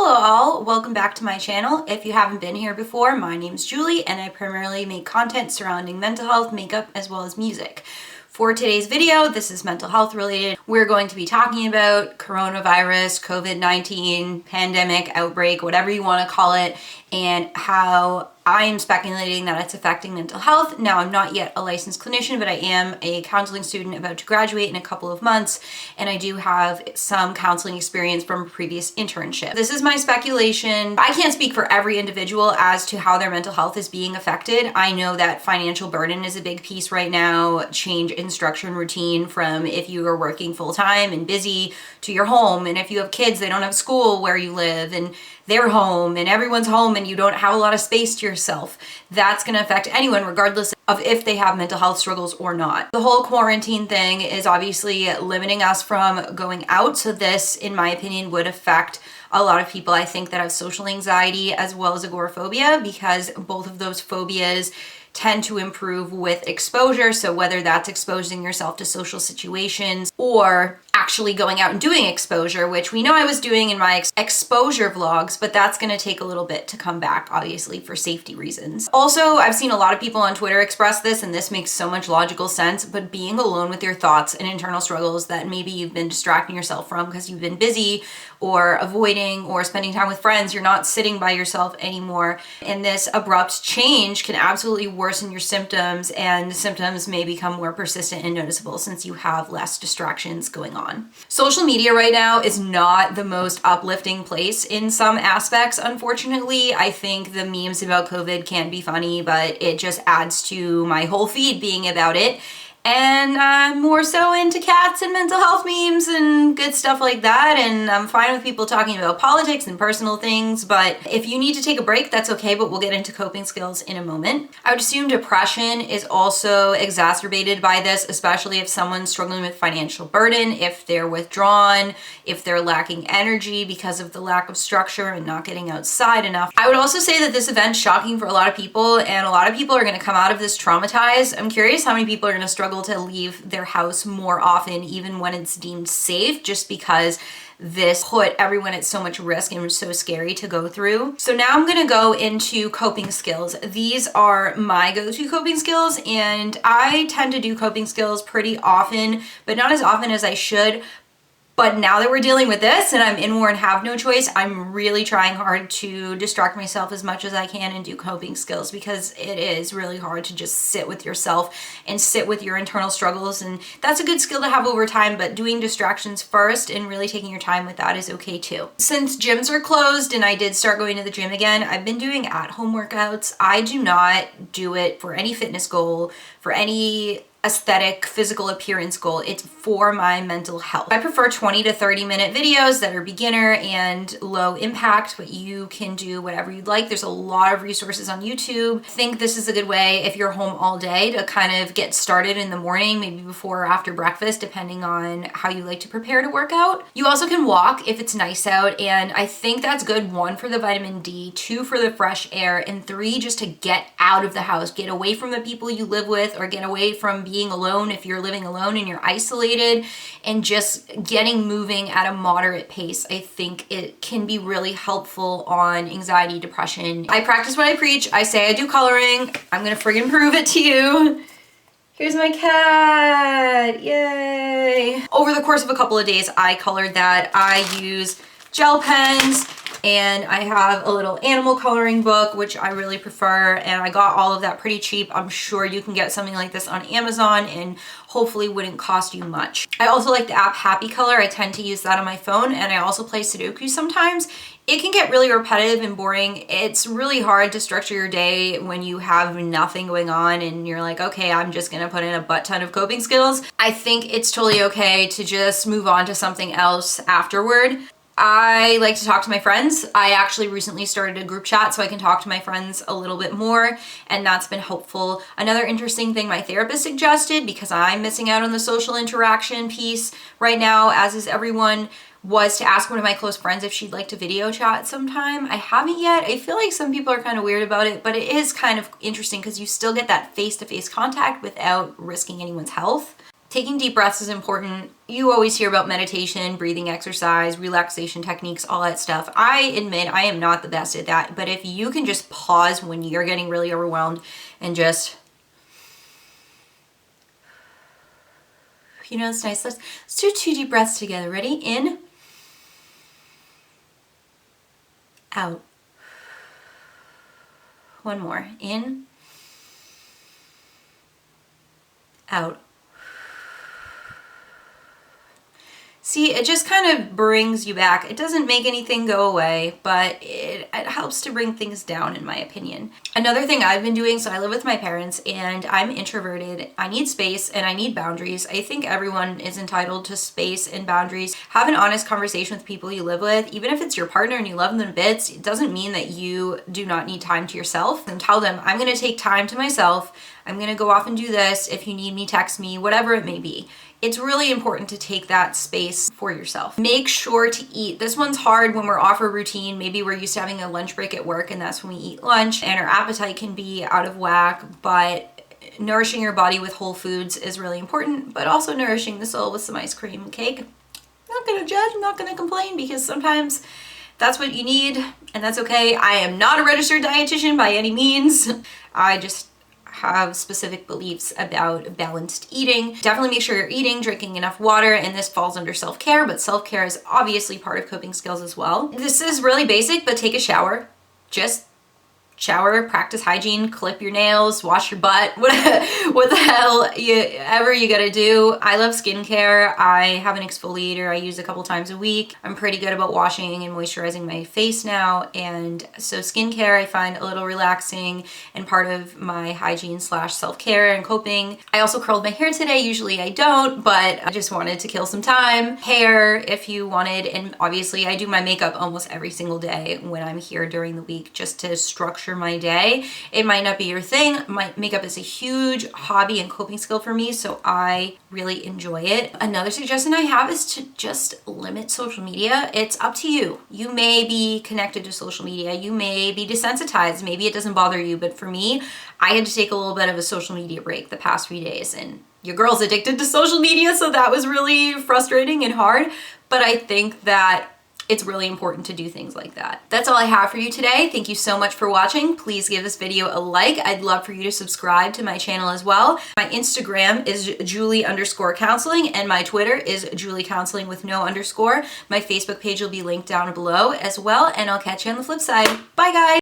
Hello all, welcome back to my channel. If you haven't been here before, my name's Julie and I primarily make content surrounding mental health, makeup, as well as music. For today's video, this is mental health related. We're going to be talking about coronavirus, COVID-19, pandemic, outbreak, whatever you want to call it, and how I am speculating that it's affecting mental health. Now, I'm not yet a licensed clinician, but I am a counseling student about to graduate in a couple of months, and I do have some counseling experience from a previous internship. This is my speculation. I can't speak for every individual as to how their mental health is being affected. I know that financial burden is a big piece right now, change in structure and routine from if you are working full-time and busy to your home, and if you have kids, they don't have school where you live, and they're home and everyone's home and you don't have a lot of space to yourself. That's going to affect anyone regardless of if they have mental health struggles or not. The whole quarantine thing is obviously limiting us from going out. So this, in my opinion, would affect a lot of people, I think, that have social anxiety as well as agoraphobia, because both of those phobias tend to improve with exposure. So whether that's exposing yourself to social situations or actually going out and doing exposure, which we know I was doing in my exposure vlogs, but that's going to take a little bit to come back, obviously, for safety reasons. Also, I've seen a lot of people on Twitter express this, and this makes so much logical sense, but being alone with your thoughts and internal struggles that maybe you've been distracting yourself from because you've been busy or avoiding or spending time with friends, you're not sitting by yourself anymore. And this abrupt change can absolutely worsen your symptoms, and symptoms may become more persistent and noticeable since you have less distractions going on. Social media right now is not the most uplifting place in some aspects, unfortunately. I think the memes about COVID can be funny, but it just adds to my whole feed being about it. And I'm more so into cats and mental health memes and good stuff like that. And I'm fine with people talking about politics and personal things, but if you need to take a break, that's okay, but we'll get into coping skills in a moment. I would assume depression is also exacerbated by this, especially if someone's struggling with financial burden, if they're withdrawn, if they're lacking energy because of the lack of structure and not getting outside enough. I would also say that this event's shocking for a lot of people, and a lot of people are going to come out of this traumatized. I'm curious how many people are going to struggle to leave their house more often, even when it's deemed safe, just because this put everyone at so much risk and was so scary to go through. So now I'm going to go into coping skills. These are my go-to coping skills, and I tend to do coping skills pretty often, but not as often as I should. But now that we're dealing with this and I'm in war and have no choice, I'm really trying hard to distract myself as much as I can and do coping skills, because it is really hard to just sit with yourself and sit with your internal struggles. And that's a good skill to have over time, but doing distractions first and really taking your time with that is okay too. Since gyms are closed and I did start going to the gym again, I've been doing at-home workouts. I do not do it for any fitness goal, for any aesthetic physical appearance goal. It's for my mental health. I prefer 20 to 30 minute videos that are beginner and low impact, but you can do whatever you'd like. There's a lot of resources on YouTube. I think this is a good way if you're home all day to kind of get started in the morning, maybe before or after breakfast, depending on how you like to prepare to work out. You also can walk if it's nice out, and I think that's good, 1, for the vitamin D, 2, for the fresh air, and 3, just to get out of the house, get away from the people you live with, or get away from being alone if you're living alone and you're isolated, and just getting moving at a moderate pace. I think it can be really helpful on anxiety, depression. I practice what I preach. I say I do coloring. I'm gonna friggin' prove it to you. Here's my cat, yay. Over the course of a couple of days, I colored that. I use gel pens, and I have a little animal coloring book, which I really prefer, and I got all of that pretty cheap. I'm sure you can get something like this on Amazon and hopefully wouldn't cost you much. I also like the app Happy Color. I tend to use that on my phone, and I also play Sudoku sometimes. It can get really repetitive and boring. It's really hard to structure your day when you have nothing going on and you're like, okay, I'm just gonna put in a butt ton of coping skills. I think it's totally okay to just move on to something else afterward. I like to talk to my friends. I actually recently started a group chat so I can talk to my friends a little bit more, and that's been helpful. Another interesting thing my therapist suggested, because I'm missing out on the social interaction piece right now, as is everyone, was to ask one of my close friends if she'd like to video chat sometime. I haven't yet. I feel like some people are kind of weird about it, but it is kind of interesting because you still get that face-to-face contact without risking anyone's health. Taking deep breaths is important. You always hear about meditation, breathing exercise, relaxation techniques, all that stuff. I admit I am not the best at that, but if you can just pause when you're getting really overwhelmed and just, it's nice. Let's do 2 deep breaths together. Ready? In, out. One more. In, out. See, it just kind of brings you back. It doesn't make anything go away, but it helps to bring things down, in my opinion. Another thing I've been doing, so I live with my parents and I'm introverted. I need space and I need boundaries. I think everyone is entitled to space and boundaries. Have an honest conversation with people you live with. Even if it's your partner and you love them to bits, it doesn't mean that you do not need time to yourself. And tell them, I'm gonna take time to myself. I'm gonna go off and do this. If you need me, text me, whatever it may be. It's really important to take that space for yourself. Make sure to eat. This one's hard when we're off a routine. Maybe we're used to having a lunch break at work and that's when we eat lunch and our appetite can be out of whack, but nourishing your body with whole foods is really important, but also nourishing the soul with some ice cream and cake. I'm not gonna judge, I'm not gonna complain, because sometimes that's what you need and that's okay. I am not a registered dietitian by any means. I just have specific beliefs about balanced eating. Definitely make sure you're eating, drinking enough water, and this falls under self-care, but self-care is obviously part of coping skills as well. This is really basic, but take a shower. Just shower, practice hygiene, clip your nails, wash your butt, what the hell ever you gotta do. I love skincare. I have an exfoliator I use a couple times a week. I'm pretty good about washing and moisturizing my face now, and so skincare I find a little relaxing and part of my hygiene / self-care and coping. I also curled my hair today. Usually I don't, but I just wanted to kill some time. Hair if you wanted, and obviously I do my makeup almost every single day when I'm here during the week just to structure my day. It might not be your thing. My makeup is a huge hobby and coping skill for me, so I really enjoy it. Another suggestion I have is to just limit social media. It's up to you. You may be connected to social media. You may be desensitized. Maybe it doesn't bother you, but for me, I had to take a little bit of a social media break the past few days, and your girl's addicted to social media, so that was really frustrating and hard, but I think that it's really important to do things like that. That's all I have for you today. Thank you so much for watching. Please give this video a like. I'd love for you to subscribe to my channel as well. My Instagram is Julie_counseling and my Twitter is JulieCounseling with no underscore. My Facebook page will be linked down below as well, and I'll catch you on the flip side. Bye guys.